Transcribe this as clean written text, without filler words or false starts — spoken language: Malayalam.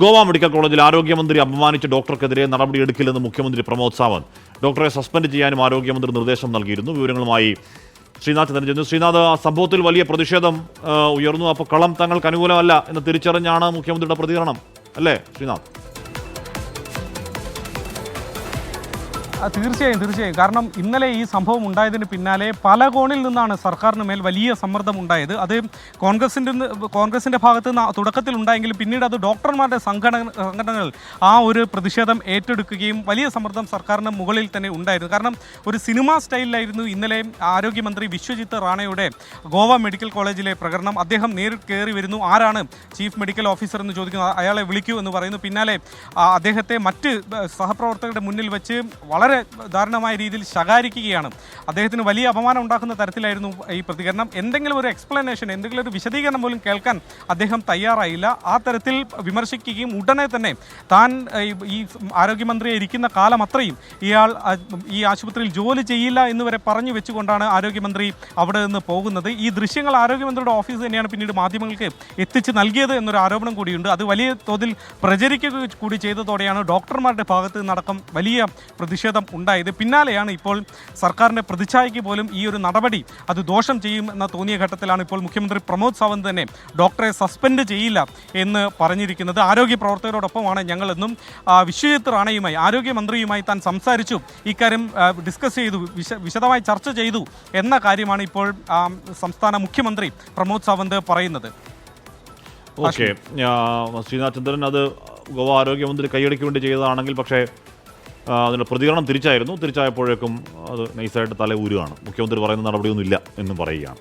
ഗോവ മെഡിക്കൽ കോളേജിൽ ആരോഗ്യമന്ത്രി അപമാനിച്ച ഡോക്ടർക്കെതിരെ നടപടിയെടുക്കില്ലെന്ന് മുഖ്യമന്ത്രി പ്രമോദ് സാവന്ത്. ഡോക്ടറെ സസ്പെൻഡ് ചെയ്യാനും ആരോഗ്യമന്ത്രി നിർദ്ദേശം നൽകിയിരുന്നു. വിവരങ്ങളുമായി ശ്രീനാഥ് ചന്ദ്രൻ ചെന്നു. ശ്രീനാഥ്, ആ സംഭവത്തിൽ വലിയ പ്രതിഷേധം ഉയർന്നു. അപ്പോൾ കളം തങ്ങൾക്ക് അനുകൂലമല്ല എന്ന് തിരിച്ചറിഞ്ഞാണ് മുഖ്യമന്ത്രിയുടെ പ്രതികരണം, അല്ലേ ശ്രീനാഥ്? തീർച്ചയായും. കാരണം ഇന്നലെ ഈ സംഭവം ഉണ്ടായതിന് പിന്നാലെ പല കോണിൽ നിന്നാണ് സർക്കാരിന് മേൽ വലിയ സമ്മർദ്ദം ഉണ്ടായത്. അത് കോൺഗ്രസിൻ്റെ ഭാഗത്ത് നിന്ന് തുടക്കത്തിൽ ഉണ്ടായെങ്കിലും പിന്നീട് അത് ഡോക്ടർമാരുടെ സംഘടനകൾ ആ ഒരു പ്രതിഷേധം ഏറ്റെടുക്കുകയും വലിയ സമ്മർദ്ദം സർക്കാരിന് മുകളിൽ തന്നെ ഉണ്ടായിരുന്നു. കാരണം ഒരു സിനിമാ സ്റ്റൈലിലായിരുന്നു ഇന്നലെ ആരോഗ്യമന്ത്രി വിശ്വജിത്ത് റാണയുടെ ഗോവ മെഡിക്കൽ കോളേജിലെ പ്രകടനം. അദ്ദേഹം നേരിട്ട് കയറി വരുന്നു. ആരാണ് ചീഫ് മെഡിക്കൽ ഓഫീസർ എന്ന് ചോദിക്കുന്നു. അയാളെ വിളിക്കൂ എന്ന് പറയുന്നു. പിന്നാലെ അദ്ദേഹത്തെ മറ്റ് സഹപ്രവർത്തകരുടെ മുന്നിൽ വെച്ച് വളരെ ദാരുണമായ രീതിയിൽ ശകാരിക്കുകയാണ്. അദ്ദേഹത്തിന് വലിയ അപമാനം ഉണ്ടാക്കുന്ന തരത്തിലായിരുന്നു ഈ പ്രതികരണം. എന്തെങ്കിലും ഒരു എക്സ്പ്ലനേഷൻ, എന്തെങ്കിലും ഒരു വിശദീകരണം പോലും കേൾക്കാൻ അദ്ദേഹം തയ്യാറായില്ല. ആ തരത്തിൽ വിമർശിക്കുകയും ഉടനെ തന്നെ താൻ ഈ ആരോഗ്യമന്ത്രിയെ ഇരിക്കുന്ന കാലം അത്രയും ഇയാൾ ഈ ആശുപത്രിയിൽ ജോലി ചെയ്യില്ല എന്ന് വരെ പറഞ്ഞു വെച്ചുകൊണ്ടാണ് ആരോഗ്യമന്ത്രി അവിടെ നിന്ന് പോകുന്നത്. ഈ ദൃശ്യങ്ങൾ ആരോഗ്യമന്ത്രിയുടെ ഓഫീസ് തന്നെയാണ് പിന്നീട് മാധ്യമങ്ങൾക്ക് എത്തിച്ച് നൽകിയത് എന്നൊരു ആരോപണം കൂടിയുണ്ട്. അത് വലിയ തോതിൽ പ്രചരിക്കുക കൂടി ചെയ്തതോടെയാണ് ഡോക്ടർമാരുടെ ഭാഗത്ത് നിന്നടക്കം വലിയ പ്രതിഷേധം ഉണ്ടായത്. പിന്നാലെയാണ് ഇപ്പോൾ സർക്കാരിൻ്റെ പ്രതിച്ഛായയ്ക്ക് പോലും ഈ ഒരു നടപടി അത് ദോഷം ചെയ്യുമെന്ന് തോന്നിയ ഘട്ടത്തിലാണ് ഇപ്പോൾ മുഖ്യമന്ത്രി പ്രമോദ് സാവന്ത് തന്നെ ഡോക്ടറെ സസ്പെൻഡ് ചെയ്യില്ല എന്ന് പറഞ്ഞിരിക്കുന്നത്. ആരോഗ്യ പ്രവർത്തകരോടൊപ്പമാണ് ഞങ്ങളെന്നും വിശ്വജിത്ത് റാണയുമായി ആരോഗ്യമന്ത്രിയുമായി താൻ സംസാരിച്ചു, ഇക്കാര്യം ഡിസ്കസ് ചെയ്തു, വിശദമായി ചർച്ച ചെയ്തു എന്ന കാര്യമാണ് ഇപ്പോൾ സംസ്ഥാന മുഖ്യമന്ത്രി പ്രമോദ് സാവന്ത് പറയുന്നത്. ഓക്കെ, ശ്രീനാഥ് ചന്ദ്രൻ, അത് ഗോവ ആരോഗ്യമന്ത്രി കൈയടിക്ക് വേണ്ടി ചെയ്തതാണെങ്കിൽ പക്ഷേ അതിൻ്റെ പ്രതികരണം തിരിച്ചായപ്പോഴേക്കും അത് നൈസായിട്ട് തല ഊരുകയാണ്. മുഖ്യമന്ത്രി പറയുന്ന നടപടിയൊന്നും ഇല്ല എന്നും പറയുകയാണ്.